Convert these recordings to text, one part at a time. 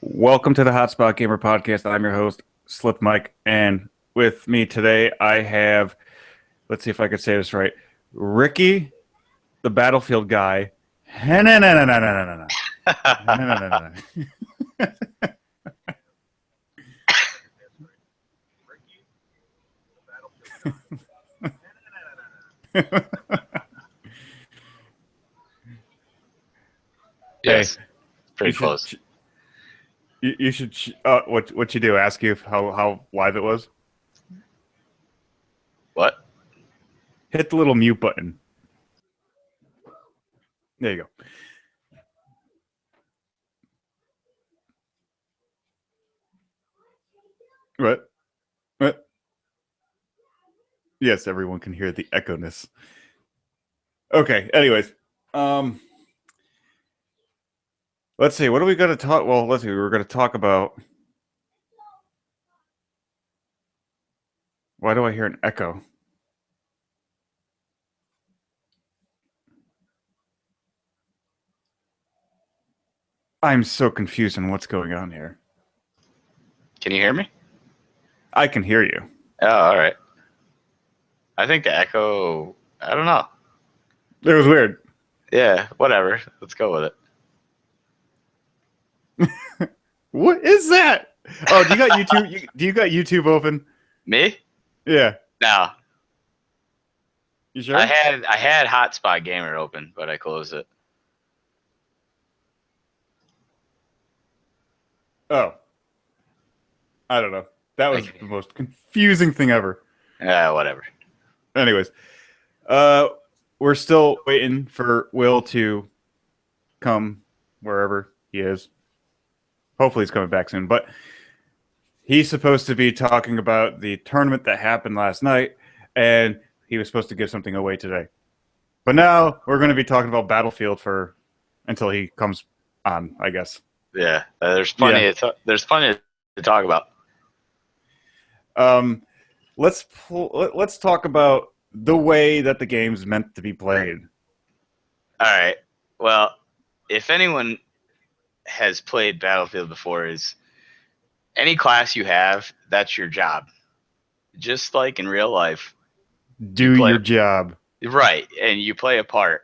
Welcome to the Hotspot Gamer Podcast. I'm your host, Slip Mike, and with me today I have, let's see if I can say this right, Ricky, the Battlefield guy. No, no, no, no, no, no, no, no, no, no, no, no. Hey, Yes, you pretty should, close. you should, what you do? Ask you how live it was. What? Hit the little mute button. There you go. What? What? Yes, everyone can hear the echo-ness. Okay. Anyways, um. Let's see. What are we going to talk? Well, let's see. We were going to talk about. Why do I hear an echo? I'm so confused on what's going on here. Can you hear me? I can hear you. Oh, all right. I think the echo. I don't know. It was weird. Yeah, whatever. Let's go with What is that? Oh, do you got YouTube? Do you got YouTube open? me. Yeah. No, You I sure? had I had Hotspot Gamer open, but I closed it. Oh, I don't know. That was Okay. the most confusing thing ever. Yeah, whatever. Anyways, uh, we're still waiting for Will to come wherever he is. Hopefully, he's coming back soon. But he's supposed to be talking about the tournament that happened last night, and he was supposed to give something away today. But now we're going to be talking about Battlefield for until he comes on, I guess. Yeah, Yeah. there's plenty to talk about. Um, let's talk about the way that the game's meant to be played. All right. Well, if anyone has played Battlefield before, is any class you have, that's your job. Just like in real life, you Do play your job. right, and you play a part.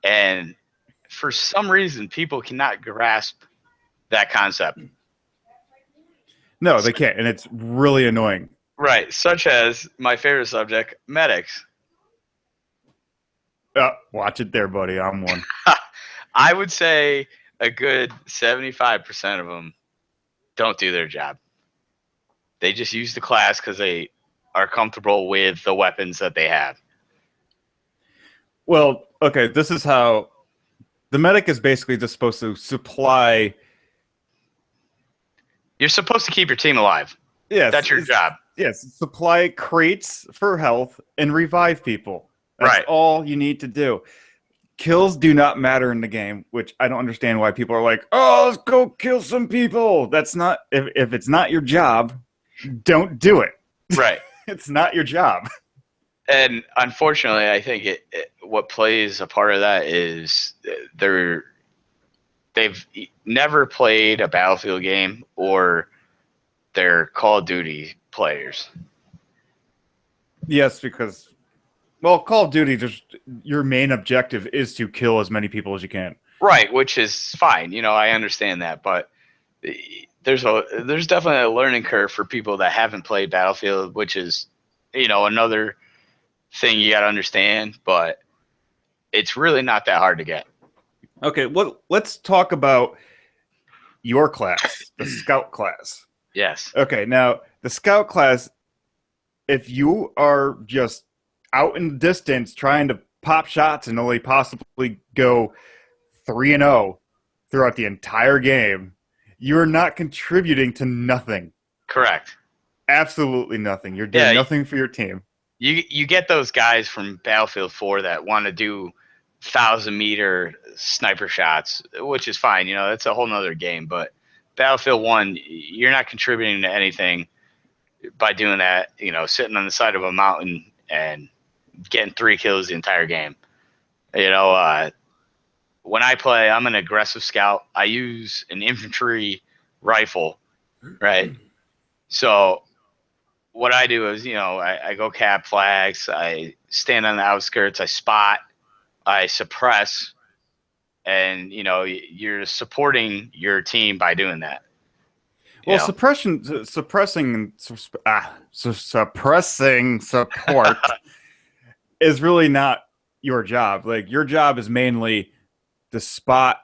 And for some reason, people cannot grasp that concept. No, they can't, and it's really annoying. Right, such as my favorite subject, medics. Watch it there, buddy. I'm one. I would say a good 75% of them don't do their job. They just use the class because they are comfortable with the weapons that they have. Well, okay, this is how the medic is basically just supposed to supply. You're supposed to keep your team alive. Yes, That's your job. yes, supply crates for health and revive people. That's Right. all you need to do. Kills do not matter in the game, which I don't understand why people are like, "Oh, let's go kill some people." That's not if it's not your job, don't do it. Right. It's not your job. And unfortunately, I think what plays a part of that is they're they've never played a Battlefield game or they're Call of Duty players. Yes, because well, Call of Duty just your main objective is to kill as many people as you can. Right, which is fine. You know, I understand that, but there's definitely a learning curve for people that haven't played Battlefield, which is, you know, another thing you got to understand, but it's really not that hard to get. Okay, let's talk about your class, the scout class. Yes. Okay, now the scout class, if you are just out in the distance trying to pop shots and only possibly go 3-0 throughout the entire game, you're not contributing to nothing. Correct. Absolutely nothing. You're doing Yeah, nothing for your team. you get those guys from Battlefield 4 that want to do 1,000-meter sniper shots, which is fine. You know, that's a whole nother game. But Battlefield 1, you're not contributing to anything by doing that. You know, sitting on the side of a mountain and getting 3 kills the entire game. You know, when I play, I'm an aggressive scout. I use an infantry rifle, right? So what I do is, I go cap flags, I stand on the outskirts, I spot, I suppress, and you're supporting your team by doing that. Well, know? suppressing support is really not your job. Like your job is mainly to spot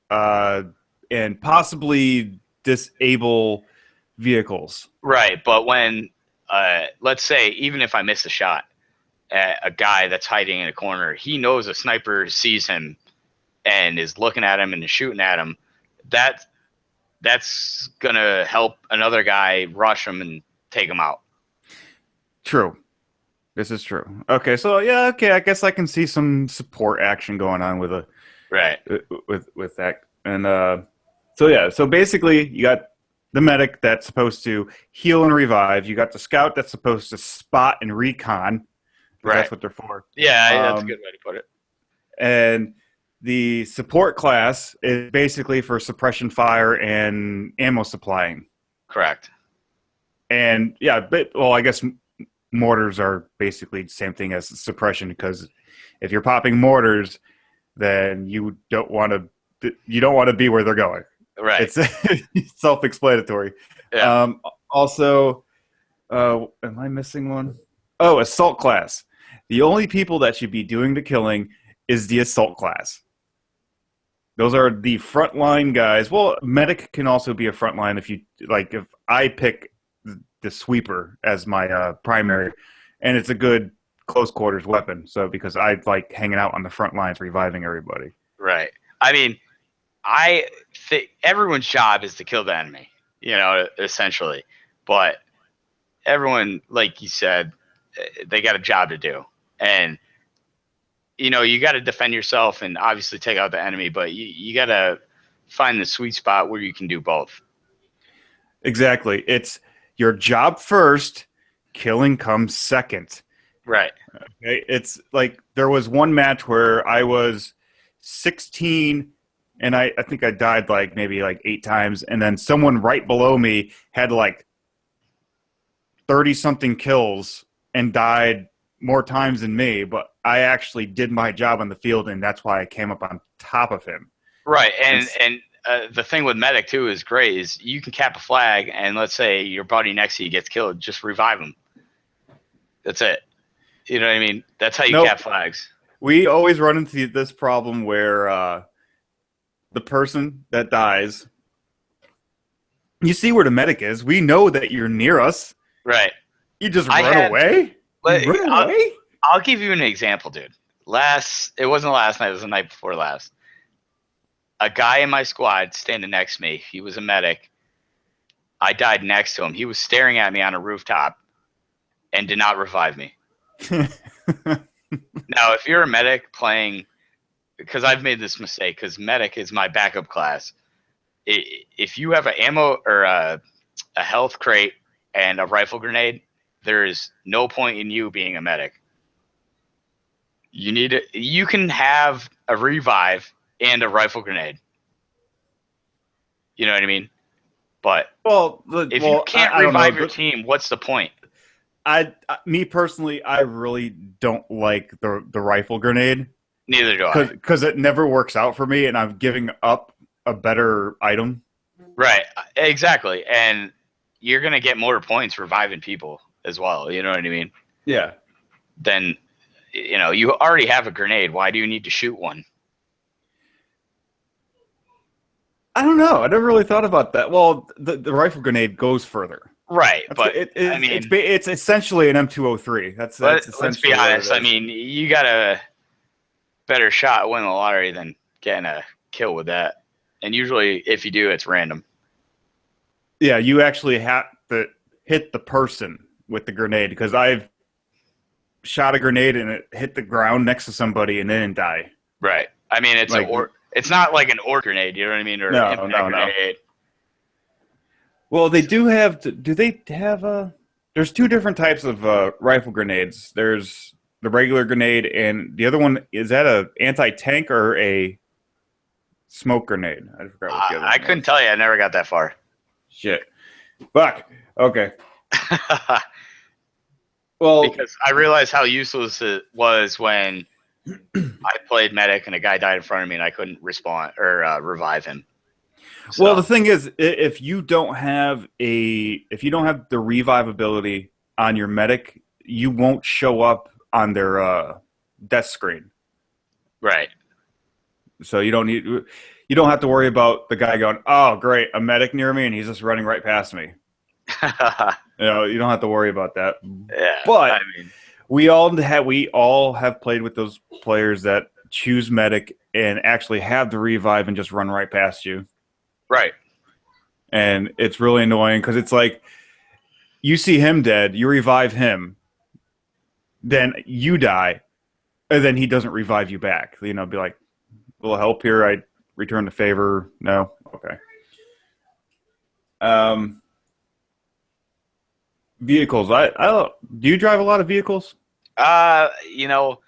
and possibly disable vehicles. Right, but when let's say even if I miss a shot at a guy that's hiding in a corner, he knows a sniper sees him and is looking at him and is shooting at him. That's gonna help another guy rush him and take him out. True. This is true. Okay, so yeah, okay, I guess I can see some support action going on with Right. that. And so yeah, so basically you got the medic that's supposed to heal and revive. You got the scout that's supposed to spot and recon. Right. That's what they're for. Yeah, that's a good way to put it. And the support class is basically for suppression fire and ammo supplying. Correct. And yeah, but well, I guess mortars are basically the same thing as suppression, because if you're popping mortars, then you don't want to be where they're going. Right. It's self-explanatory. Yeah. Also, am I missing one? Oh, assault class. The only people that should be doing the killing is the assault class. Those are the frontline guys. Well, medic can also be a frontline if I pick the sweeper as my primary, and it's a good close quarters weapon. So because I like hanging out on the front lines, reviving everybody. Right. I mean, I think everyone's job is to kill the enemy, essentially. But everyone, like you said, they got a job to do. And, you got to defend yourself and obviously take out the enemy, but you got to find the sweet spot where you can do both. Exactly. It's your job first, killing comes second. Right. Okay? It's like there was one match where I was 16 and I think I died maybe 8 times, and then someone right below me had 30-something kills and died more times than me, but I actually did my job on the field, and that's why I came up on top of him. Right, and the thing with medic too is great is you can cap a flag, and let's say your buddy next to you gets killed, just revive him. That's it. You know what I mean? That's how you cap flags. We always run into this problem where the person that dies, you see where the medic is. We know that you're near us. Right. You just run away? I'll give you an example, dude. It wasn't last night. It was the night before last. A guy in my squad standing next to me. He was a medic. I died next to him. He was staring at me on a rooftop and did not revive me. Now, if you're a medic playing, because I've made this mistake, because medic is my backup class. If you have an ammo or a health crate and a rifle grenade, there is no point in you being a medic. You can have a revive and a rifle grenade. You know what I mean? But if you can't revive your team, what's the point? Me personally, I really don't like the rifle grenade. Neither do I. Because it never works out for me, and I'm giving up a better item. Right, exactly. And you're going to get more points reviving people as well. You know what I mean? Yeah. Then, you already have a grenade. Why do you need to shoot one? I don't know. I never really thought about that. Well, the rifle grenade goes further. Right, but it's essentially an M203. That's let's be honest. I mean, you got a better shot at winning the lottery than getting a kill with that. And usually, if you do, it's random. Yeah, you actually have to hit the person with the grenade, because I've shot a grenade and it hit the ground next to somebody and they didn't die. Right. I mean, it's not like an orc grenade. You know what I mean? Or no. Grenade. Well, they do have. Do they have there's 2 different types of rifle grenades. There's the regular grenade, and the other one, is that a anti-tank or a Smoke grenade. I forgot what the other I one couldn't was. tell you. I never got that far. Shit. Fuck. Okay. Well, Because I realized how useless it was when I played medic and a guy died in front of me and I couldn't respond or revive him. So, well, the thing is, if you don't have the revive ability on your medic, you won't show up on their death screen. right. So you don't have to worry about the guy going, "Oh, great, a medic near me," and he's just running right past me. You don't have to worry about that. Yeah. But I mean, we all have played with those players that choose medic and actually have the revive and just run right past you. right. And it's really annoying because it's like you see him dead, you revive him, then you die, and then he doesn't revive you back. Be like, a little help here. I return the favor. No, okay. Vehicles. I do you drive a lot of vehicles? You know,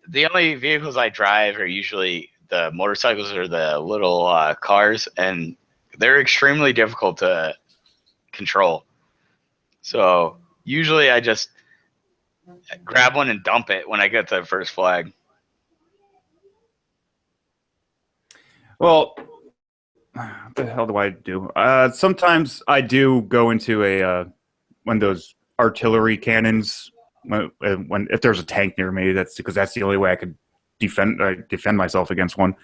the only vehicles I drive are usually the motorcycles or the little cars, and they're extremely difficult to control. So usually I just grab one and dump it when I get to the first flag. Well, what the hell do I do? Sometimes I do go into one of those artillery cannons when if there's a tank near me. That's because that's the only way I could defend myself against one.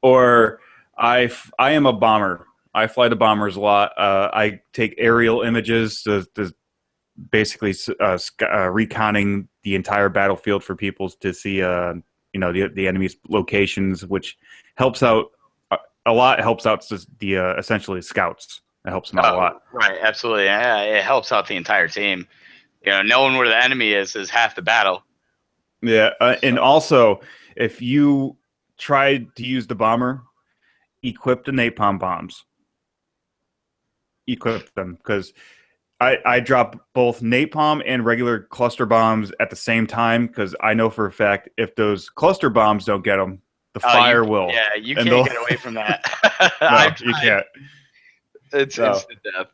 Or I am a bomber. I fly the bombers a lot. I take aerial images to basically reconning the entire battlefield for people to see the enemy's locations, which helps out a lot. It helps out the essentially scouts. It helps them out a lot. Right, absolutely. Yeah, it helps out the entire team. Knowing where the enemy is half the battle. Yeah, and also if you try to use the bomber, equip the napalm bombs. Equip them because I drop both napalm and regular cluster bombs at the same time because I know for a fact if those cluster bombs don't get them, the fire will. Yeah, you And can't get away from that. No, you can't. It's instant death.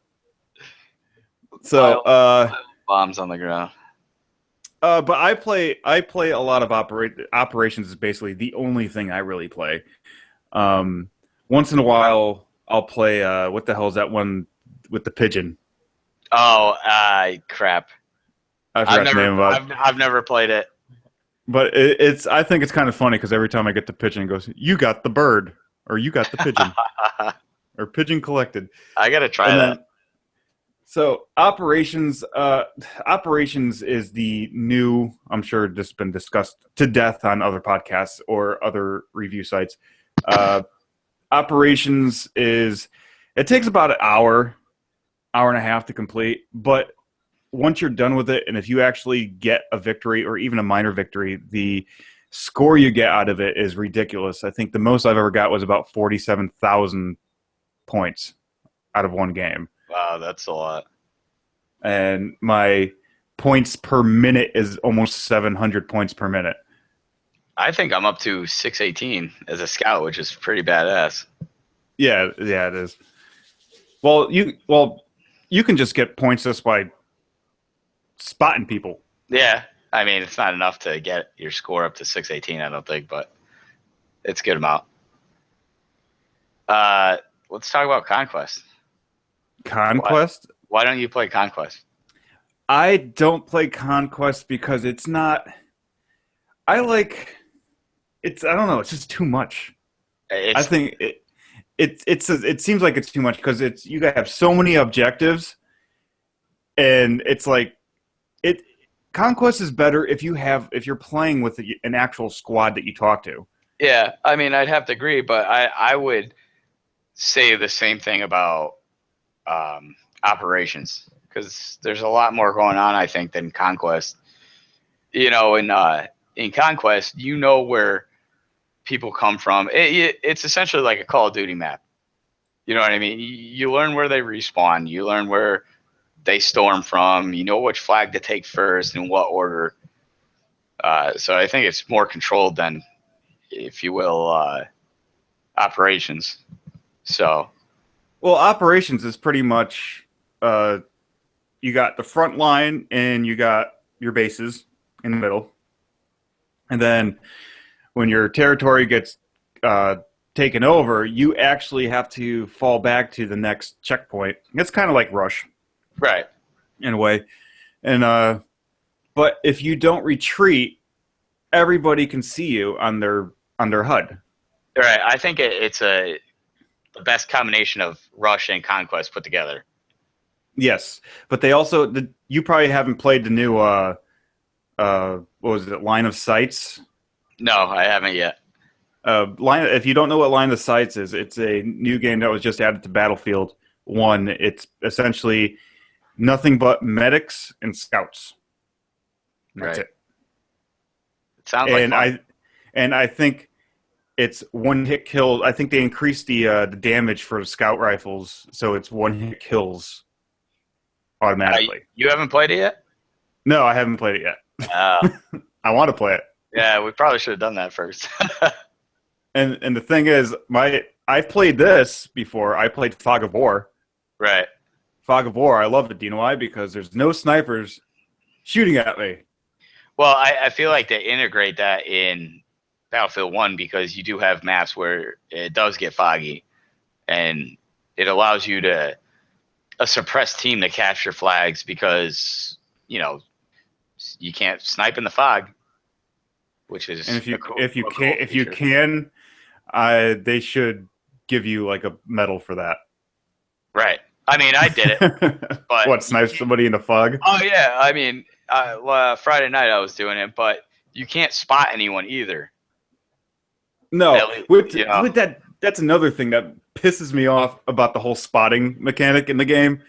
So, bombs on the ground. but I play a lot of operations is basically the only thing I really play. Once in a while, I'll play. What the hell is that one with the pigeon? Oh, crap! I forgot the name of it. I've never played it. But it's. I think it's kind of funny because every time I get the pigeon, it goes, "You got the bird," or "You got the pigeon," or "Pigeon collected." I gotta try that. So operations is the new. I'm sure this has been discussed to death on other podcasts or other review sites. Operations is. It takes about an hour and a half to complete, but once you're done with it, and if you actually get a victory or even a minor victory, the score you get out of it is ridiculous. I think the most I've ever got was about 47,000 points out of one game. Wow, that's a lot. And my points per minute is almost 700 points per minute. I think I'm up to 618 as a scout, which is pretty badass. Yeah, it is. Well, you can just get points just by spotting people. Yeah, I mean it's not enough to get your score up to 618, I don't think, but it's a good amount. Let's talk about Conquest. Conquest? Why don't you play Conquest? I don't play Conquest because it's not. I don't know. It's just too much. I think it seems like it's too much because you guys have so many objectives, and it's like Conquest is better if you're playing with an actual squad that you talk to. Yeah, I mean I'd have to agree, but I would say the same thing about operations because there's a lot more going on I think than Conquest. In Conquest, where people come from. It's essentially like a Call of Duty map. You know what I mean? You learn where they respawn. You learn where they storm from. You know which flag to take first and what order. So I think it's more controlled than, if you will, operations. So, Well, operations is pretty much you got the front line and you got your bases in the middle, and then when your territory gets uh, taken over, you actually have to fall back to the next checkpoint. It's kind of like Rush right. in a way, and but if you don't retreat, everybody can see you on their HUD. Right. I think it's the best combination of Rush and Conquest put together. Yes, but they also you probably haven't played the new what was it, Line of Sights. No, I haven't yet. Line. If you don't know what Line of Sights is, it's a new game that was just added to Battlefield 1. It's essentially nothing but medics and scouts. That's Right. it. It sounds like And fun. I think it's one hit kills. I think they increased the damage for the scout rifles, so it's one hit kills automatically. You haven't played it yet? No, I haven't played it yet. Uh, I want to play it. yeah, we probably should have done that first. And the thing is, I've played this before. I played Fog of War. Right. Fog of War. I love it. Do you know why? Because there's no snipers shooting at me. Well, I feel like they integrate that in Battlefield 1 because you do have maps where it does get foggy, and it allows you to a suppressed team to capture flags because, you can't snipe in the fog, which is And if you a cool, if you a can cool if you feature. can, they should give you like a medal for that. Right. I mean, I did it, but What, snipe somebody in the fog? oh yeah, I mean, Friday night I was doing it, but you can't spot anyone either. No, At least, with that, that's another thing that pisses me off about the whole spotting mechanic in the game.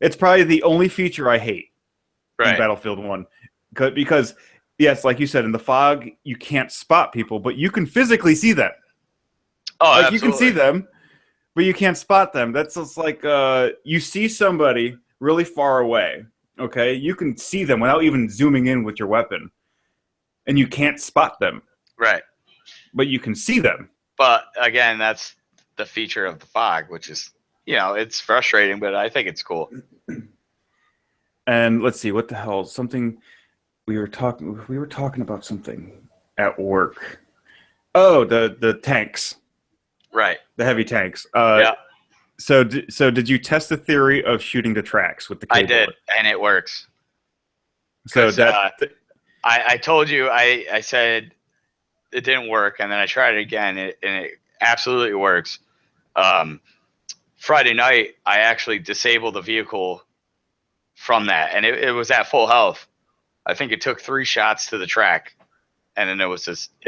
It's probably the only feature I hate in right. Battlefield 1. Because, yes, like you said, in the fog, you can't spot people, but you can physically see them. Oh, Like, absolutely. you can see them, but you can't spot them. That's just like you see somebody really far away, okay? You can see them without even zooming in with your weapon, and you can't spot them, Right. but you can see them. But again, that's the feature of the fog, which is, it's frustrating, but I think it's cool. And let's see, what the hell? Something we were talking about something at work. Oh, the tanks, Right. the heavy tanks. Yeah, So did you test the theory of shooting the tracks with the I cable? did, and it works. So 'Cause, I told you, I said it didn't work, and then I tried it again, and it absolutely works. Friday night, I actually disabled the vehicle from that, and it was at full health. I think it took 3 shots to the track, and then it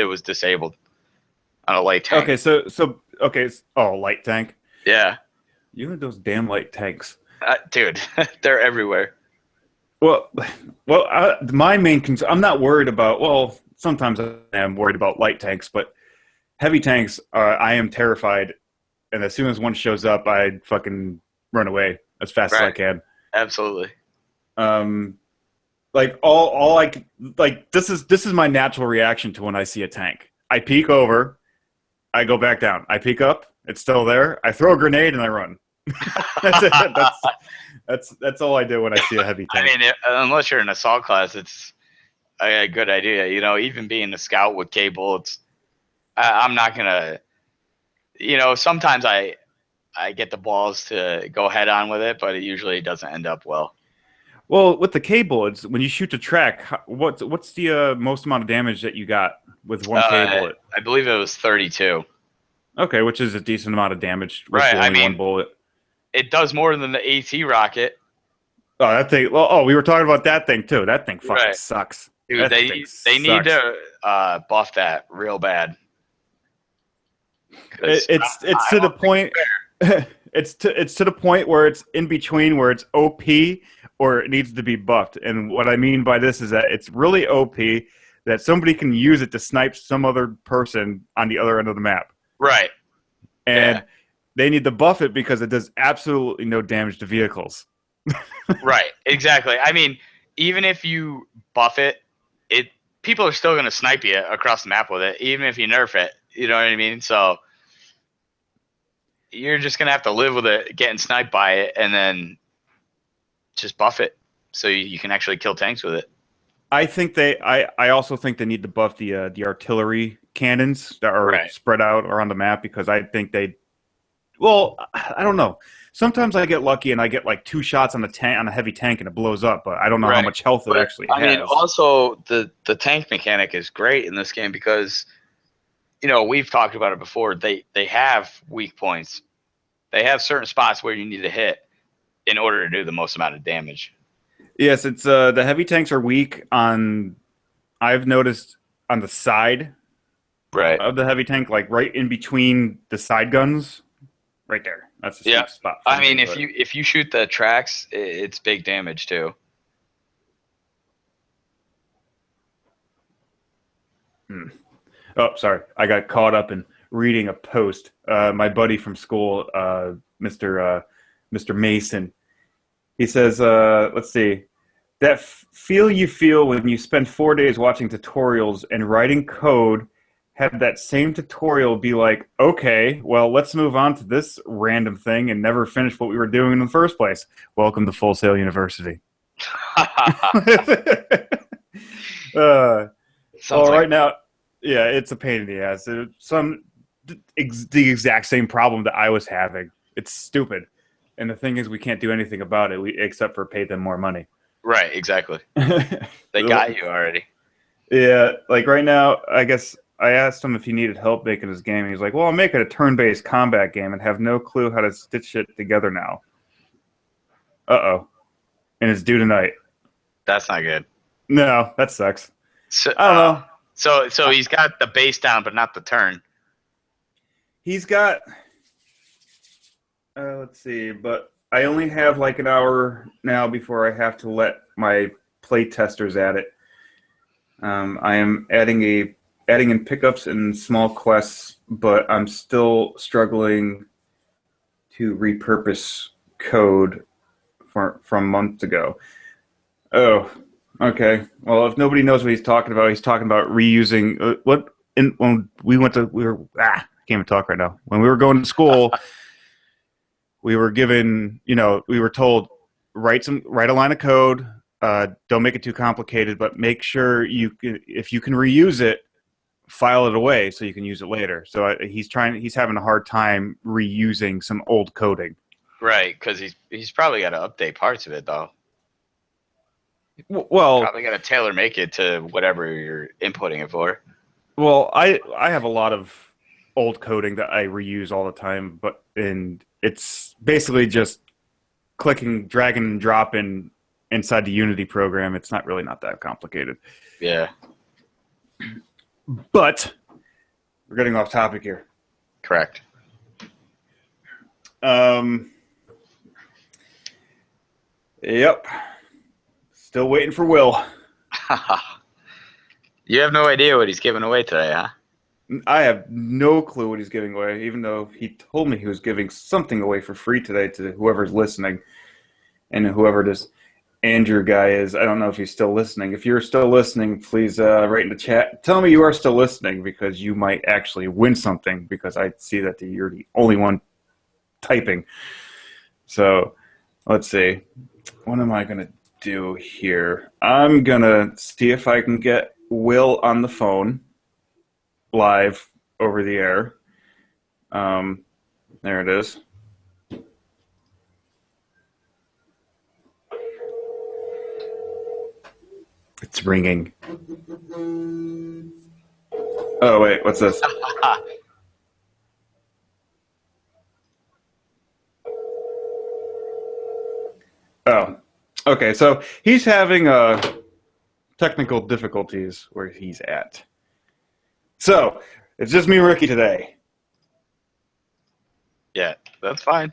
was disabled on a light tank. Okay. Oh, light tank. Yeah, You and those damn light tanks. dude, they're everywhere. Well, my main concern. I'm not worried about. Well, sometimes I am worried about light tanks, but heavy tanks. I am terrified, and as soon as one shows up, I fucking run away as fast as I Right. can. Absolutely. Like all like this is my natural reaction to when I see a tank. I peek over, I go back down. I peek up, it's still there. I throw a grenade and I run. That's it. That's all I do when I see a heavy I tank. mean, unless you're in assault class, it's a good idea. Even being a scout with cable, I'm not gonna. Sometimes I get the balls to go head on with it, but it usually doesn't end up well. Well, with the cable, it's when you shoot the track. What's the most amount of damage that you got with one cable? I believe it was 32. Okay, which is a decent amount of damage with Right, I only one mean- bullet. It does more than the AT rocket, Oh, that thing. Oh, we were talking about that thing too. That thing fucking Right. sucks. dude. That They thing need sucks. to buff that real bad. 'Cause It's to the point. It's to the point where it's in between where it's OP or it needs to be buffed. And what I mean by this is that it's really OP that somebody can use it to snipe some other person on the other end of the map. Right. And Yeah. they need to buff it because it does absolutely no damage to vehicles. Right, exactly. I mean, even if you buff it, people are still going to snipe you across the map with it, even if you nerf it. You know what I mean? So you're just gonna have to live with it, getting sniped by it, and then just buff it so you can actually kill tanks with it. I think I also think they need to buff the artillery cannons that are Right. spread out around the map because I think they. Well, I don't know. Sometimes I get lucky and I get like 2 shots on a heavy tank and it blows up, but I don't know how Right. much health it But actually I mean, has. also the tank mechanic is great in this game because we've talked about it before. They have weak points. They have certain spots where you need to hit in order to do the most amount of damage. Yes, it's the heavy tanks are weak on. I've noticed on the side Right. of the heavy tank, like right in between the side guns, right there. That's a Yeah. sweet spot. For I mean, me, if you shoot the tracks, it's big damage too. Oh, sorry. I got caught up in reading a post. My buddy from school, Mr. Mason, he says, let's see, that feel you feel when you spend 4 days watching tutorials and writing code, have that same tutorial be like, okay, well, let's move on to this random thing and never finish what we were doing in the first place. Welcome to Full Sail University. Well, Sounds like right now, yeah, it's a pain in the ass. The exact same problem that I was having. It's stupid, and the thing is, we can't do anything about it except for pay them more money. right, exactly. They got you already. Yeah, like right now, I guess I asked him if he needed help making his game. He's like, "Well, I'm making a turn-based combat game and have no clue how to stitch it together now." Uh-oh, and it's due tonight. That's not good. No, that sucks. So, I don't know. so he's got the base down, but not the turn. He's got. Let's see, but I only have like an hour now before I have to let my play testers at it. I am adding in pickups and small quests, but I'm still struggling to repurpose code from months ago. Oh, okay. Well, if nobody knows what he's talking about reusing when we were can't even talk right now. When we were going to school, we were given, we were told write a line of code. Don't make it too complicated, but make sure if you can reuse it, file it away so you can use it later. So he's having a hard time reusing some old coding. Right, because he's probably got to update parts of it though. Well, Probably got to tailor make it to whatever you're inputting it for. well, I have a lot of old coding that I reuse all the time, and it's basically just clicking, dragging, and dropping inside the Unity program. It's not that complicated. Yeah, But we're getting off topic here. correct. Yep. Still waiting for Will. You have no idea what he's giving away today, huh? I have no clue what he's giving away, even though he told me he was giving something away for free today to whoever's listening. And whoever this Andrew guy is, I don't know if he's still listening. If you're still listening, please write in the chat. Tell me you are still listening because you might actually win something because I see that you're the only one typing. So let's see. What am I going to do here? I'm going to see if I can get Will on the phone live over the air. There it is. It's ringing. Oh, wait, what's this? Oh, okay, so he's having technical difficulties where he's at. So, it's just me and Ricky today. Yeah, that's fine.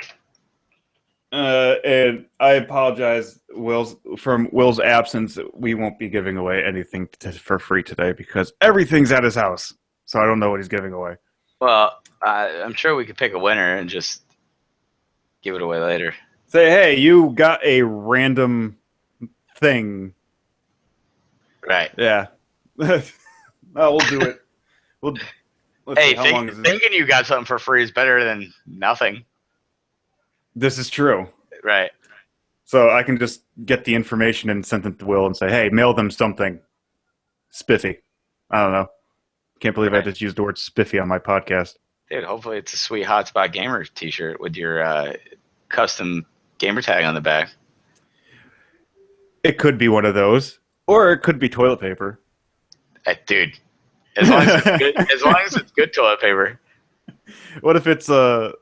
And I apologize, Will's absence. We won't be giving away anything for free today because everything's at his house. So I don't know what he's giving away. Well, I'm sure we could pick a winner and just give it away later. Say, hey, you got a random thing. Right. Yeah. No, we'll do it. let's Hey, see, how long is this? thinking you got something for free is better than nothing. This is true. Right. So I can just get the information and send it to Will and say, hey, mail them something spiffy. I don't know. Can't believe I just used the word spiffy on my podcast. Dude, hopefully it's a sweet Hotspot Gamer t-shirt with your custom gamer tag on the back. It could be one of those, or it could be toilet paper. Dude, as long as it's good toilet paper. What if it's I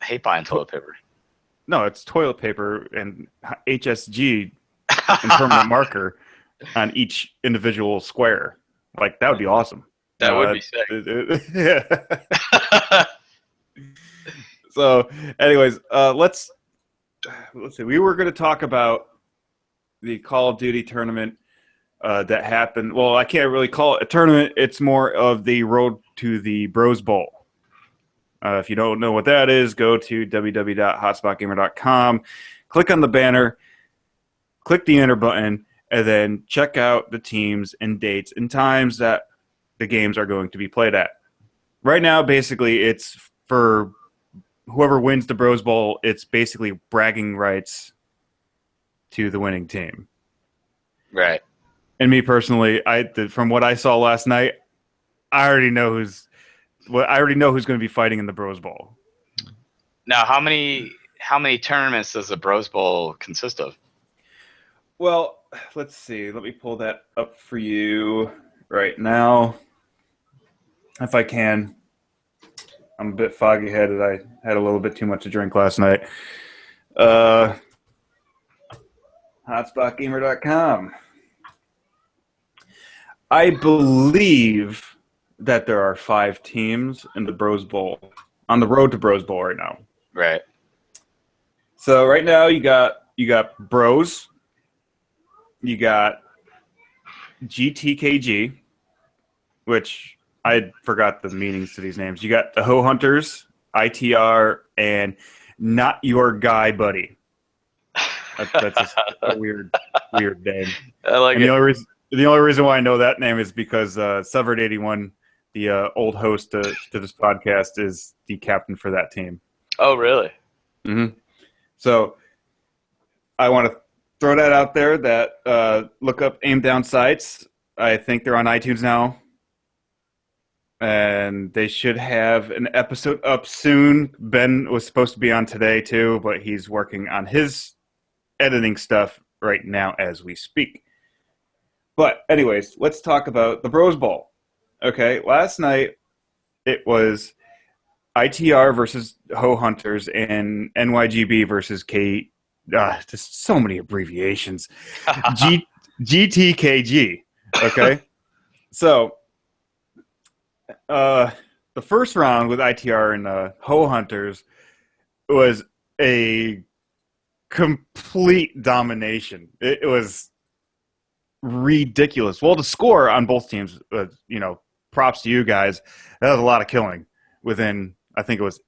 hate buying toilet paper. no, it's toilet paper and HSG and permanent marker on each individual square. Like that would be awesome. That would be sick. Yeah. So, anyways, let's see. We were going to talk about the Call of Duty tournament that happened. Well, I can't really call it a tournament. It's more of the road to the Bros Bowl. If you don't know what that is, go to www.hotspotgamer.com, click on the banner, click the enter button, and then check out the teams and dates and times that the games are going to be played at. Right now, basically, it's for whoever wins the Bros Bowl, it's basically bragging rights to the winning team. Right. And me personally, from what I saw last night, I already know who's going to be fighting in the Bros Bowl. Now, how many tournaments does the Bros Bowl consist of? Well, let's see. Let me pull that up for you right now, if I can. I'm a bit foggy-headed. I had a little bit too much to drink last night. Hotspotgamer.com. I believe that there are 5 teams in the Bros Bowl, on the road to Bros Bowl right now. Right. So right now you got Bros, you got GTKG, which I forgot the meanings to these names. You got the Ho Hunters, ITR, and Not Your Guy Buddy. That's just a weird name. I like it. The only reason why I know that name is because Severed 81, the old host to this podcast, is the captain for that team. Oh, really? Mm-hmm. So I want to throw that out there. That look up Aim Down Sights. I think they're on iTunes now, and they should have an episode up soon. Ben was supposed to be on today too, but he's working on his editing stuff right now as we speak. But anyways, let's talk about the Bros Bowl. Okay, last night it was ITR versus Ho Hunters and NYGB versus K. Just so many abbreviations. GTKG. Okay, so the first round with ITR and Ho Hunters was a complete domination. It was ridiculous. Well, the score on both teams, props to you guys. That was a lot of killing within, I think it was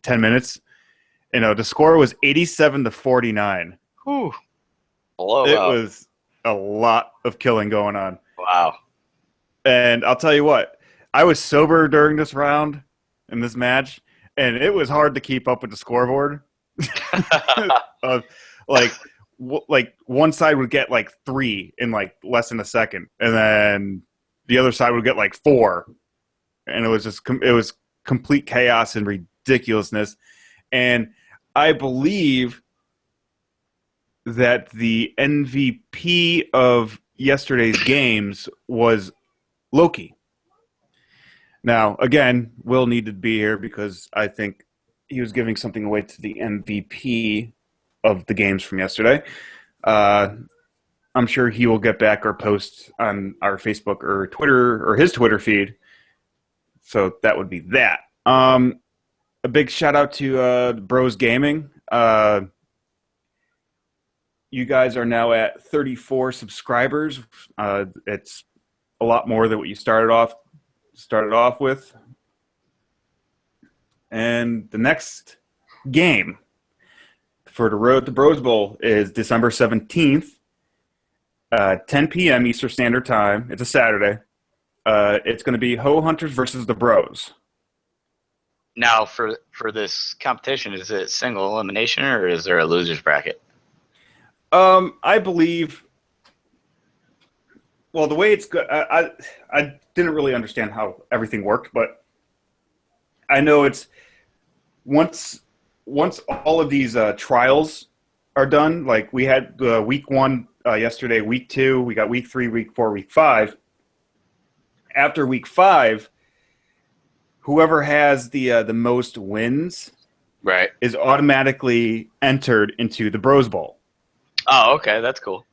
10 minutes. The score was 87-49. Whew. It was a lot of killing going on. Wow. And I'll tell you what, I was sober during this round in this match, and it was hard to keep up with the scoreboard. Like one side would get like 3 in like less than a second, and then the other side would get like 4, and it was complete chaos and ridiculousness. And I believe that the MVP of yesterday's games was Loki. Now, again, Will needed to be here because I think he was giving something away to the MVP of the games from yesterday. I'm sure he will get back or post on our Facebook or Twitter or his Twitter feed. So that would be that. A big shout out to Bros Gaming. You guys are now at 34 subscribers. It's a lot more than what you started off with. And the next game for the road to Bros Bowl is December 17th, 10 p.m. Eastern Standard Time. It's a Saturday. It's going to be Ho Hunters versus the Bros. Now, for this competition, is it single elimination or is there a losers bracket? I believe. Well, the way it's good, I didn't really understand how everything worked, but I know it's once all of these trials are done. Like we had week 1 yesterday, week 2, we got week 3, week 4, week 5. After week 5, whoever has the most wins Right. is automatically entered into the Bros Bowl. Oh, okay, that's cool.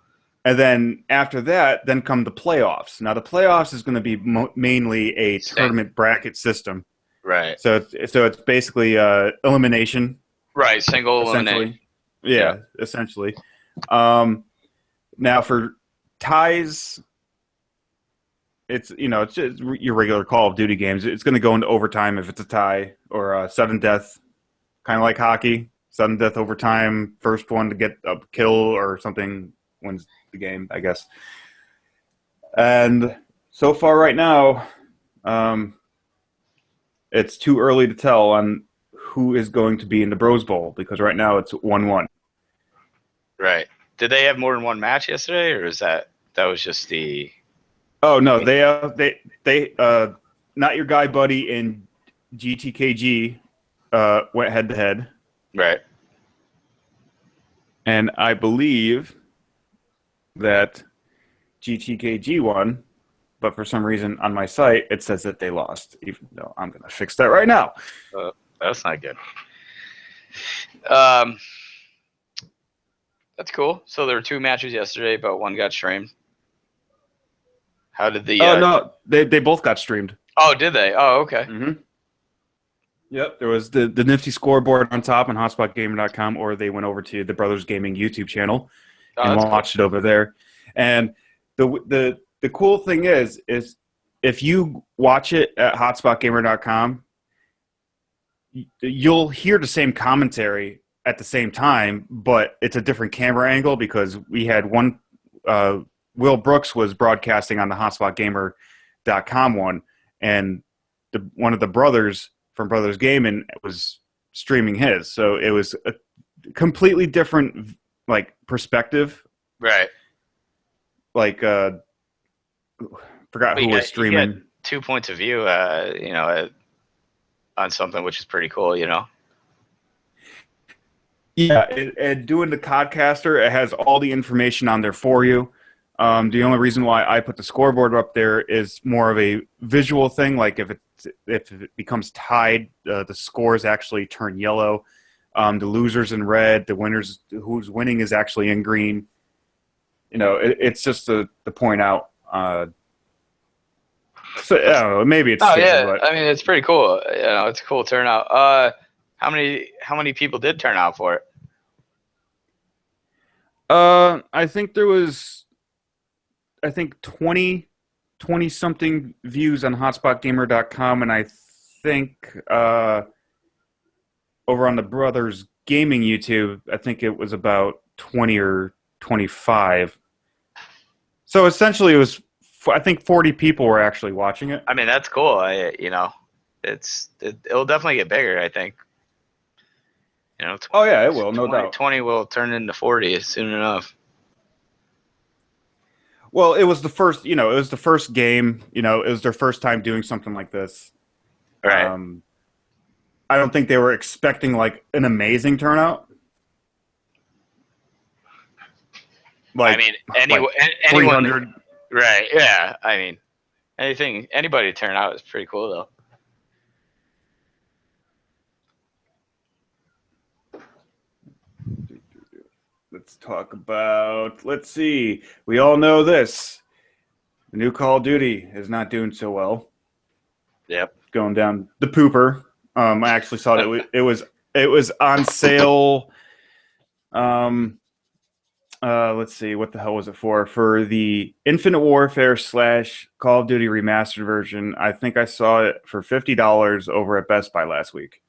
And then after that, then come the playoffs. Now the playoffs is going to be mainly a tournament bracket system. Right. So it's basically elimination. Right. Single Essentially. elimination. Yeah, essentially. Now for ties, it's it's just your regular Call of Duty games. It's going to go into overtime if it's a tie or sudden death, kind of like hockey. Sudden death overtime. First one to get a kill or something wins the game, I guess. And so far, right now, it's too early to tell on who is going to be in the Bros Bowl because right now it's 1-1. Right. Did they have more than one match yesterday, or is that was just the? Oh no, they not your guy buddy in GTKG went head to head. Right. And I believe that GTKG won, but for some reason on my site it says that they lost. Even though I'm going to fix that right now. That's not good. That's cool. So there were 2 matches yesterday, but one got streamed. How did the? Oh no, they both got streamed. Oh, did they? Oh, okay. Mm-hmm. Yep, there was the nifty scoreboard on top on hotspotgamer.com, or they went over to the Brothers Gaming YouTube channel and watched it over there. And the cool thing is if you watch it at hotspotgamer.com, you'll hear the same commentary at the same time, but it's a different camera angle because we had one. Will Brooks was broadcasting on the hotspotgamer.com one, and one of the brothers from Brothers Gaming was streaming his. So it was a completely different perspective. Right. Forgot who was streaming. You got 2 points of view, on something, which is pretty cool, Yeah, and doing the Codcaster, it has all the information on there for you. The only reason why I put the scoreboard up there is more of a visual thing. Like if it becomes tied, the scores actually turn yellow. The losers in red. The winners, who's winning, is actually in green. It's just to point out. So I don't know. Maybe it's. Oh stupid, yeah, but I mean it's pretty cool. It's a cool turnout. How many people did turn out for it? I think there was. I think 20 something views on hotspotgamer.com, and I think over on the Brothers Gaming YouTube, I think it was about 20 or 25. So essentially it was, I think 40 people were actually watching it. I mean, that's cool. It'll definitely get bigger, I think. Oh yeah, it will, no doubt. 20 will turn into 40 soon enough. Well, it was the first game. It was their first time doing something like this. Right. I don't think they were expecting an amazing turnout. Anyone. 300. Right. Yeah. I mean, anybody to turn out is pretty cool, though. Let's talk about. Let's see. We all know this. The new Call of Duty is not doing so well. Yep. Going down the pooper. I actually saw it. It was on sale. Let's see. What the hell was it for? For the Infinite Warfare / Call of Duty remastered version. I think I saw it for $50 over at Best Buy last week,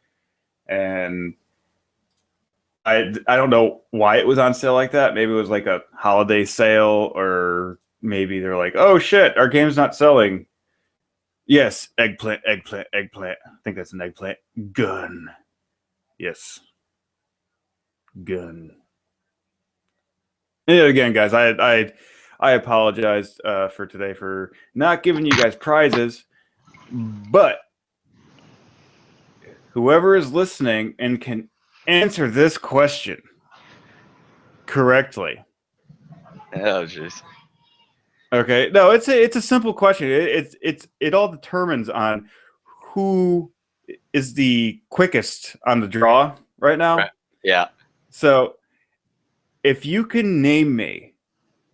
and I don't know why it was on sale like that. Maybe it was like a holiday sale, or maybe they're like, oh shit, our game's not selling. Yes, eggplant, eggplant, eggplant. I think that's an eggplant. Gun. Yes, gun. And again, guys, I apologize for today for not giving you guys prizes, but whoever is listening and can answer this question correctly. Oh, jeez. Okay, no, it's a simple question. It all determines on who is the quickest on the draw right now. Right. Yeah. So if you can name me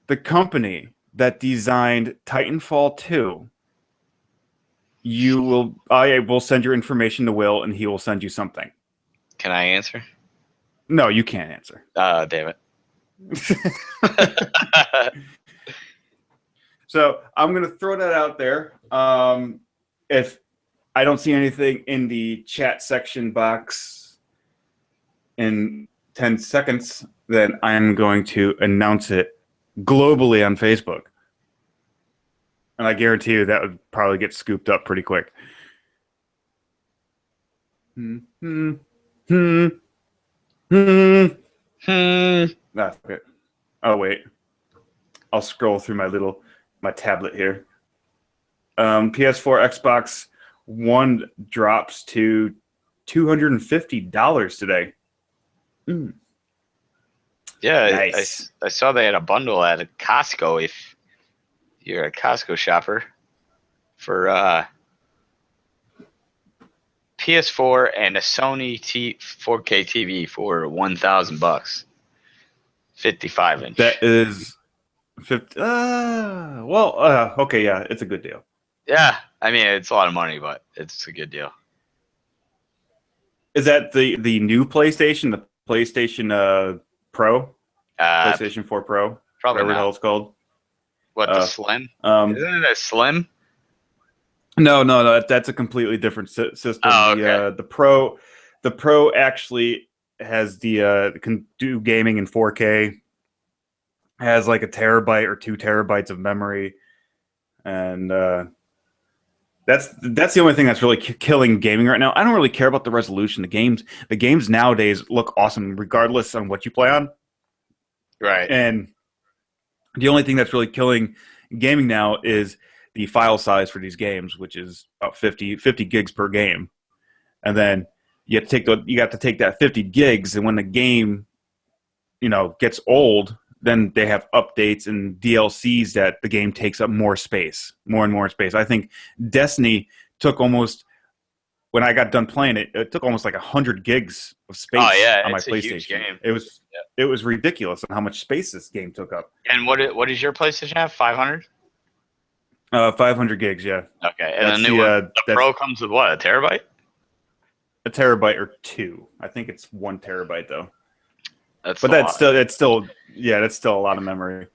the company that designed Titanfall 2, I will send your information to Will and he will send you something. Can I answer? No, you can't answer. Damn it. So I'm going to throw that out there. If I don't see anything in the chat section box in 10 seconds, then I'm going to announce it globally on Facebook. And I guarantee you that would probably get scooped up pretty quick. Hmm. That's good. Oh, wait. I'll scroll through my tablet here. PS4, Xbox One drops to $250 today. Yeah, Nice. I saw they had a bundle at a Costco. If you're a Costco shopper, for PS4 and a Sony 4K TV for $1,000, 55-inch. That is 50. Okay, yeah, it's a good deal. Yeah, I mean it's a lot of money, but it's a good deal. Is that the new PlayStation, the PlayStation Pro, PlayStation 4 Pro, Probably whatever the hell not. it's called? What, the Slim? Um, Isn't it a Slim? no, that's a completely different system. Oh, okay. The Pro actually has can do gaming in 4K. Has like a terabyte or 2 terabytes of memory, and that's the only thing that's really killing gaming right now. I don't really care about the resolution. The games nowadays look awesome regardless on what you play on. Right. And the only thing that's really killing gaming now is the file size for these games, which is about 50 gigs per game. And then you have to take that 50 gigs, and when the game, gets old, then they have updates and DLCs that the game takes up more and more space. I think Destiny took almost, when I got done playing it, it took almost like 100 gigs of space on my it's a PlayStation. huge game. It was ridiculous on how much space this game took up. And what does your PlayStation have? 500? 500 gigs, yeah. Okay, and the new one, the Pro comes with what? A terabyte? A terabyte or 2. I think it's 1 terabyte though. That's still a lot of memory.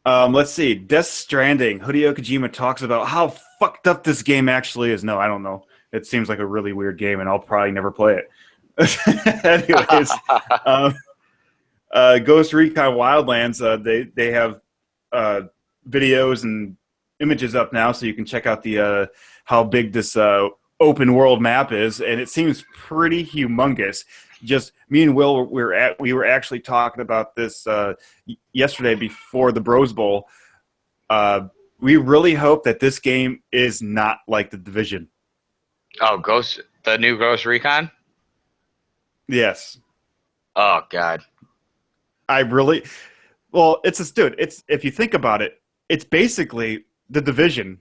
Let's see. Death Stranding. Hideo Kojima talks about how fucked up this game actually is. No, I don't know. It seems like a really weird game, and I'll probably never play it. Anyways, Ghost Recon Wildlands. They have videos and images up now, so you can check out the how big this open world map is, and it seems pretty humongous. Just me and Will we were actually talking about this yesterday before the Bros Bowl. We really hope that this game is not like The Division. Oh, the new Ghost Recon? Yes. Oh God. It's if you think about it, it's basically The Division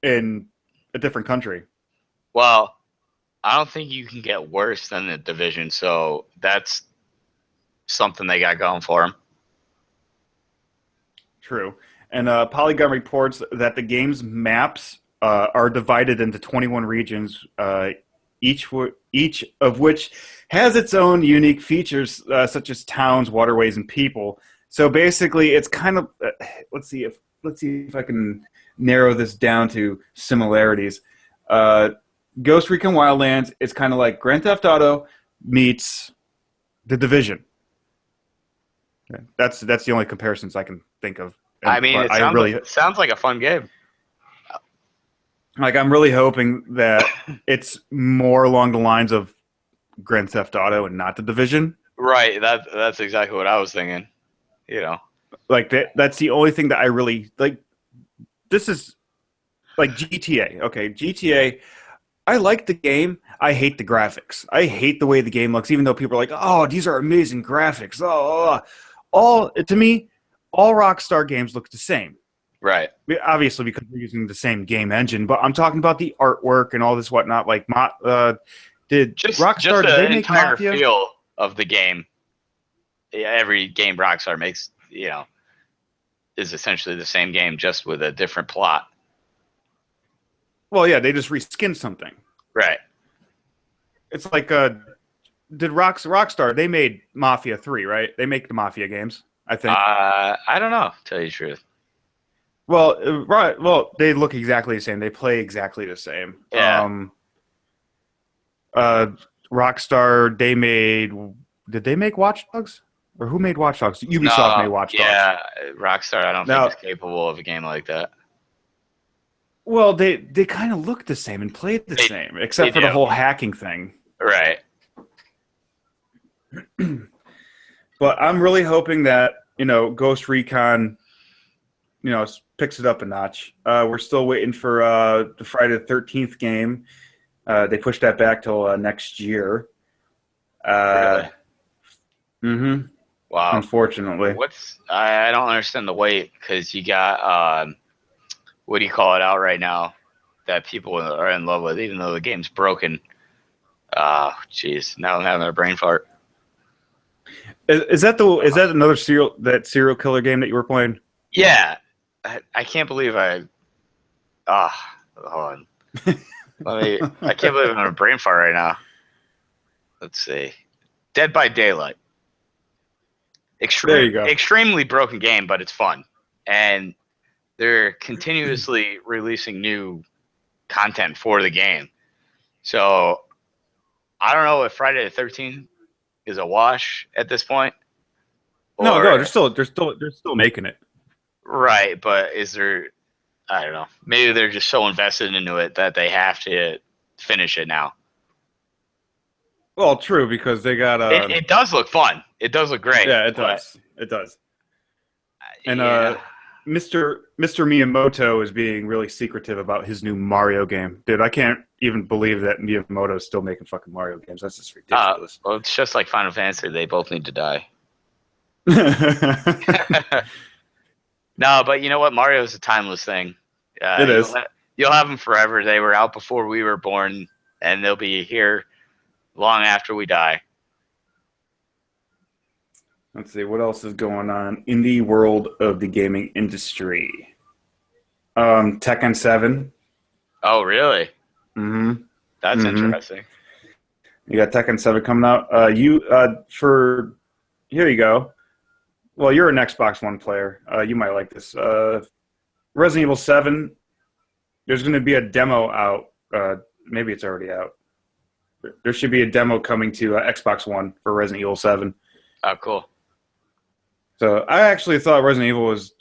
in a different country. Well, I don't think you can get worse than The Division, so that's something they got going for them. True. And Polygon reports that the game's maps are divided into 21 regions, each of which has its own unique features, such as towns, waterways, and people. So basically, it's kind of let's see if I can narrow this down to similarities. Ghost Recon Wildlands is kind of like Grand Theft Auto meets The Division. That's the only comparisons I can think of. And, it sounds like a fun game. Like, I'm really hoping that it's more along the lines of Grand Theft Auto and not The Division. Right. That's exactly what I was thinking. You know. Like that's the only thing that I really like. This is like GTA. Okay, GTA. I like the game. I hate the graphics. I hate the way the game looks, even though people are like, "Oh, these are amazing graphics." All to me, all Rockstar games look the same. Right. Obviously, because we're using the same game engine. But I'm talking about the artwork and all this whatnot. Like, did Just Rockstar? Did the they make entire Mafia? feel of the game. Yeah, every game Rockstar makes, is essentially the same game, just with a different plot. Well, yeah, they just reskinned something. Right. It's like did Rockstar? They made Mafia 3, right? They make the Mafia games, I think. I don't know, to tell you the truth. Well, right. Well, they look exactly the same. They play exactly the same. Yeah. Rockstar. Did they make Watch Dogs? Or who made Watch Dogs? Ubisoft made Watch Dogs. Yeah, Rockstar, I don't think is capable of a game like that. Well, they kind of look the same and played the same, except for the whole hacking thing. Right. But I'm really hoping that, Ghost Recon, picks it up a notch. We're still waiting for the Friday the 13th game. They pushed that back till next year. Really? Mm-hmm. Wow. Unfortunately. I don't understand the wait, because you got what do you call it out right now that people are in love with, even though the game's broken. Jeez, now I'm having a brain fart. Is that another serial killer game that you were playing? Yeah, I can't believe hold on. I can't believe I'm having a brain fart right now. Let's see, Dead by Daylight. There you go. Extremely broken game, but it's fun, and they're continuously releasing new content for the game. So I don't know if Friday the 13th is a wash at this point. No, they're still making it. Right, but is there? I don't know. Maybe they're just so invested into it that they have to finish it now. Well, true, because they got It does look fun. It does look great. Yeah, it does. It does. And yeah. Mr. Miyamoto is being really secretive about his new Mario game. Dude, I can't even believe that Miyamoto is still making fucking Mario games. That's just ridiculous. Well, it's just like Final Fantasy. They both need to die. No, but you know what? Mario is a timeless thing. It is. You'll have them forever. They were out before we were born, and they'll be here long after we die. Let's see, what else is going on in the world of the gaming industry? Tekken 7. Oh, really? Mm-hmm. That's interesting. You got Tekken 7 coming out. Here you go. Well, you're an Xbox One player. You might like this. Resident Evil 7, there's going to be a demo out. Maybe it's already out. There should be a demo coming to Xbox One for Resident Evil 7. Oh, cool. So I actually thought Resident Evil was,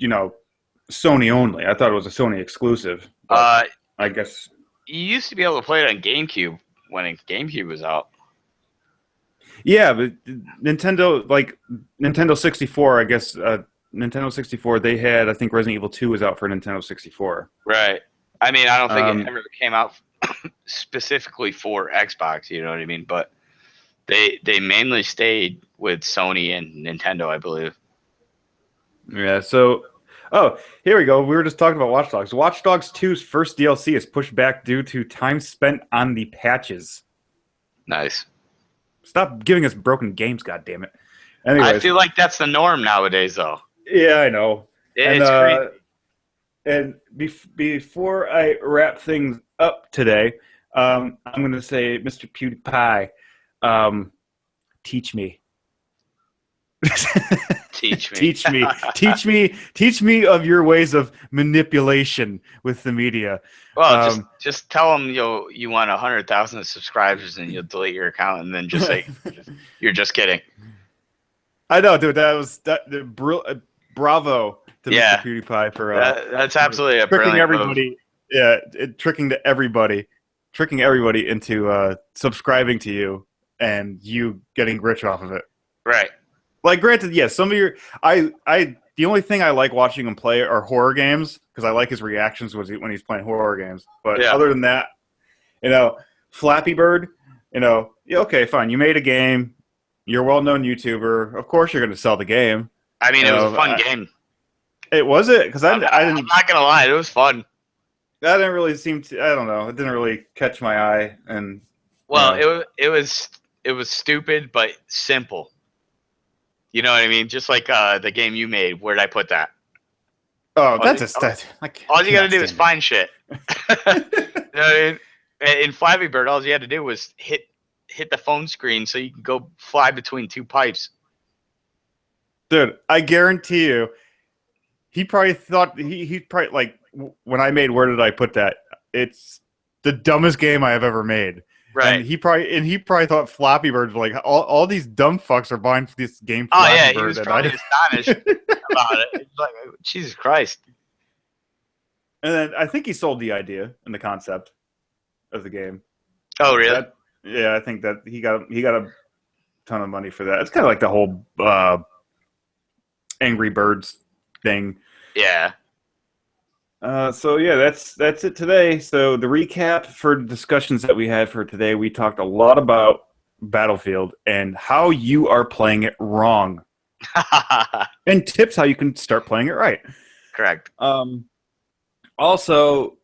Sony only. I thought it was a Sony exclusive. I guess you used to be able to play it on GameCube when GameCube was out. Yeah, but Nintendo 64, I guess Nintendo 64, they had, I think Resident Evil 2 was out for Nintendo 64. Right. I mean, I don't think it ever came out specifically for Xbox, you know what I mean? But they mainly stayed with Sony and Nintendo, I believe. Yeah, so here we go. We were just talking about Watch Dogs. Watch Dogs 2's first DLC is pushed back due to time spent on the patches. Nice. Stop giving us broken games, goddammit. Anyways, I feel like that's the norm nowadays, though. Yeah, I know. It's crazy. And before I wrap things up today, I'm going to say, Mr. PewDiePie, teach me. Teach me. teach me of your ways of manipulation with the media. Well, just tell them you want 100,000 subscribers and you'll delete your account, and then just say you're just kidding. I know, dude. Bravo to Yeah. Mr. PewDiePie for that's absolutely a tricking brilliant everybody. move. Yeah, tricking everybody into subscribing to you and you getting rich off of it. Right. Like, granted, yes, some of your the only thing I like watching him play are horror games because I like his reactions when he's playing horror games. But Yeah. other than that, Flappy Bird, yeah, okay, fine. You made a game. You're a well-known YouTuber. Of course, you're going to sell the game. I mean, it was a fun game. It was it because I I'm didn't. not gonna lie, it was fun. That didn't really seem to. I don't know. It didn't really catch my eye, and Well, Yeah. it was stupid but simple. You know what I mean? Just like the game you made. Where did I put that? oh, All that's you- just that. All you got to do is find shit. You know what I mean? In Flappy Bird, all you had to do was hit the phone screen so you can go fly between two pipes. Dude, I guarantee you, he probably thought he probably like when I made Where Did I Put That? It's the dumbest game I have ever made. Right. And he probably thought Flappy Bird was like all these dumb fucks are buying this game Oh Flappy yeah, he Bird. was and probably astonished about it. He's like, Jesus Christ. And then I think he sold the idea and the concept of the game. Oh really? Yeah, I think that he got a ton of money for that. It's kind of like the whole Angry Birds thing. Yeah. So yeah, that's it today. So the recap for discussions that we had for today, we talked a lot about Battlefield and how you are playing it wrong, and tips how you can start playing it right. Correct. Also,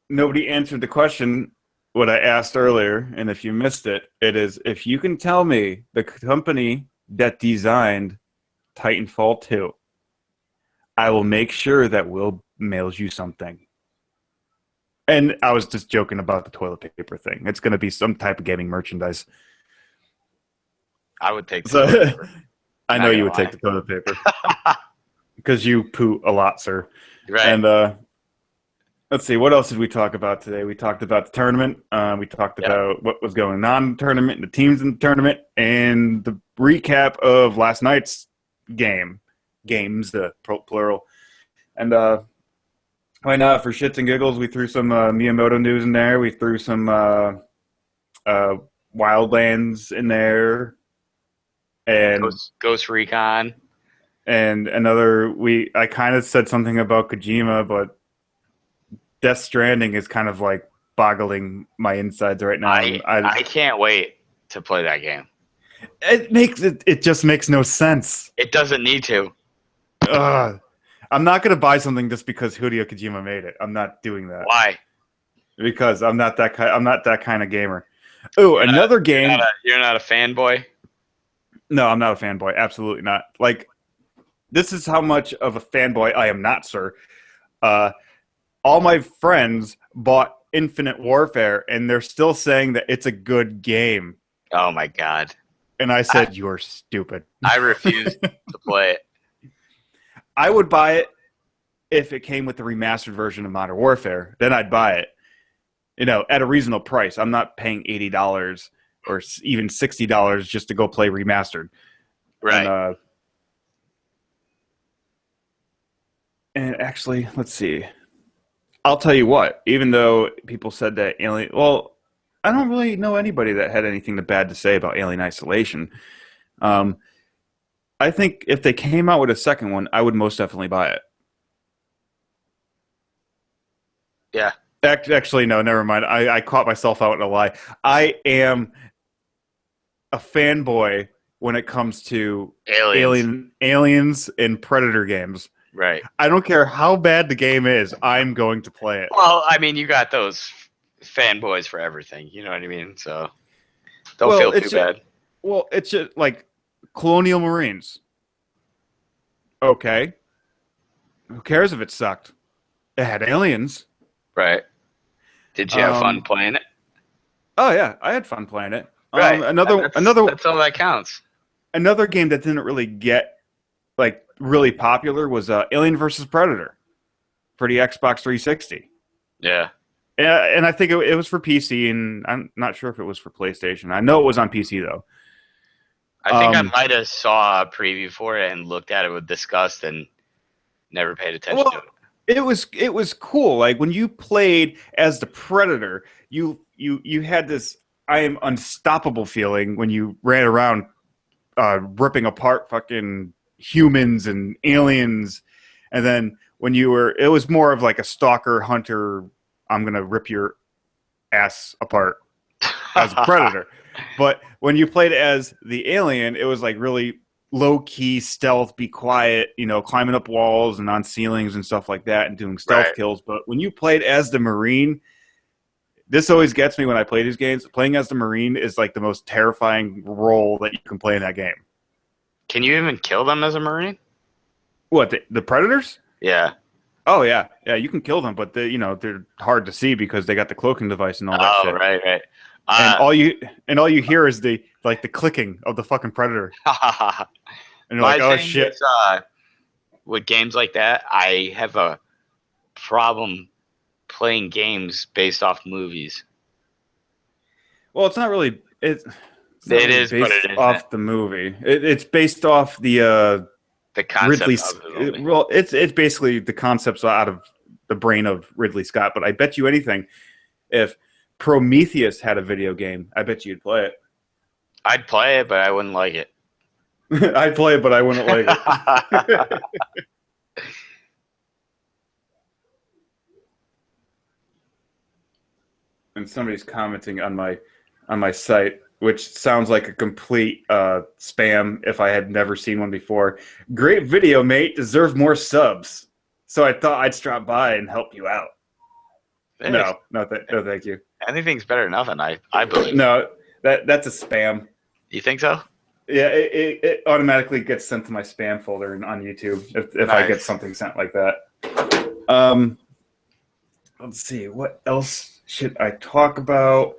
nobody answered the question what I asked earlier, and if you missed it, it is if you can tell me the company that designed Titanfall 2, I will make sure that Will mails you something. And I was just joking about the toilet paper thing. It's going to be some type of gaming merchandise. I would take the So, toilet paper. I Not know you gonna would lie. take the toilet paper because you poo a lot, sir. Right. And let's see, what else did we talk about today? We talked about the tournament. We talked about what was going on in the tournament, the teams in the tournament, and the recap of last night's games, the plural. And why not? For shits and giggles, we threw some Miyamoto news in there. We threw some Wildlands in there, and Ghost Recon. and another. I kind of said something about Kojima, but Death Stranding is kind of like boggling my insides right now. I can't wait to play that game. It just makes no sense. It doesn't need to. Ugh. I'm not gonna buy something just because Hideo Kojima made it. I'm not doing that. Why? Because I'm not that kind of gamer. Oh, another game. You're not a fanboy? No, I'm not a fanboy. Absolutely not. Like, this is how much of a fanboy I am not, sir. All my friends bought Infinite Warfare, and they're still saying that it's a good game. Oh my god. And I said, you're stupid. I refuse to play it. I would buy it if it came with the remastered version of Modern Warfare. Then I'd buy it, at a reasonable price. I'm not paying $80 or even $60 just to go play remastered. Right. And actually, let's see. I'll tell you what. Even though people said that Alien, well, I don't really know anybody that had anything bad to say about Alien Isolation. I think if they came out with a second one, I would most definitely buy it. Yeah. Actually, no, never mind. I caught myself out in a lie. I am a fanboy when it comes to aliens and Predator games. Right. I don't care how bad the game is. I'm going to play it. Well, I mean, you got those fanboys for everything. You know what I mean? So don't feel too bad. Well, it's just like Colonial Marines. Okay. Who cares if it sucked? It had aliens. Right. Did you have fun playing it? Oh yeah, I had fun playing it. Right. That's all that counts. Another game that didn't really get really popular was Alien versus Predator for the Xbox 360. Yeah. And I think it was for PC, and I'm not sure if it was for PlayStation. I know it was on PC though. I think I might have saw a preview for it and looked at it with disgust and never paid attention to it. it was cool. Like when you played as the Predator, you had this I am unstoppable feeling when you ran around ripping apart fucking humans and aliens, and then when it was more of like a stalker hunter. I'm gonna rip your ass apart as a Predator. But when you played as the alien, it was like really low key stealth, be quiet, climbing up walls and on ceilings and stuff like that and doing stealth kills. But when you played as the Marine, this always gets me when I play these games. Playing as the Marine is like the most terrifying role that you can play in that game. Can you even kill them as a Marine? What, the Predators? Yeah. Oh yeah, you can kill them, but they're hard to see because they got the cloaking device and all that shit. Oh, right. And all you hear is the clicking of the fucking Predator. And you're like, oh shit. Is, with games like that, I have a problem playing games based off movies. Well, it's not really. It is, based but it isn't. off the movie. It's based off the concept Ridley. Of the movie. Well, it's basically the concepts out of the brain of Ridley Scott. But I bet you anything, if Prometheus had a video game, I bet you'd play it. I'd play it, but I wouldn't like it. I'd play it, but I wouldn't like it. And somebody's commenting on my site, which sounds like a complete spam if I had never seen one before. Great video, mate. Deserve more subs. So I thought I'd stop by and help you out. Thanks. No, thank you. Anything's better than nothing, I believe. No, that's a spam. You think so? Yeah, it automatically gets sent to my spam folder on YouTube if I get something sent like that. Let's see, what else should I talk about?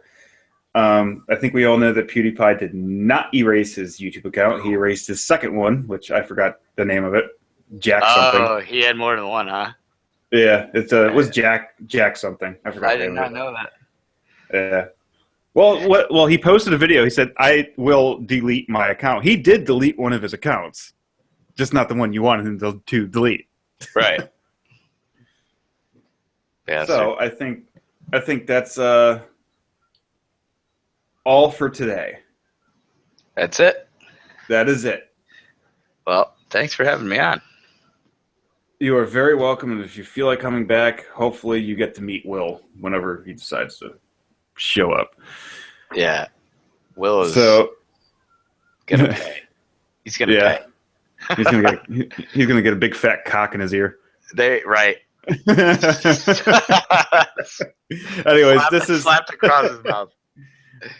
I think we all know that PewDiePie did not erase his YouTube account. He erased his second one, which I forgot the name of it. Jack something. Oh, he had more than one, huh? Yeah, it was Jack something. I forgot. I did not know that. Yeah. Well, he posted a video. He said, "I will delete my account." He did delete one of his accounts, just not the one you wanted him to delete. Right. Yeah. So I think that's all for today. That's it. That is it. Well, thanks for having me on. You are very welcome, and if you feel like coming back, hopefully you get to meet Will whenever he decides to show up. Yeah. Will is gonna pay. He's gonna pay. He's gonna get a big fat cock in his ear. Right. Anyways, slapped across his mouth.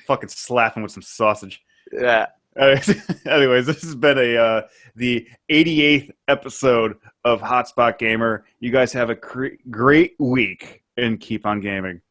Fucking slap him with some sausage. Yeah. Anyways, this has been the 88th episode of Hotspot Gamer. You guys have a great week and keep on gaming.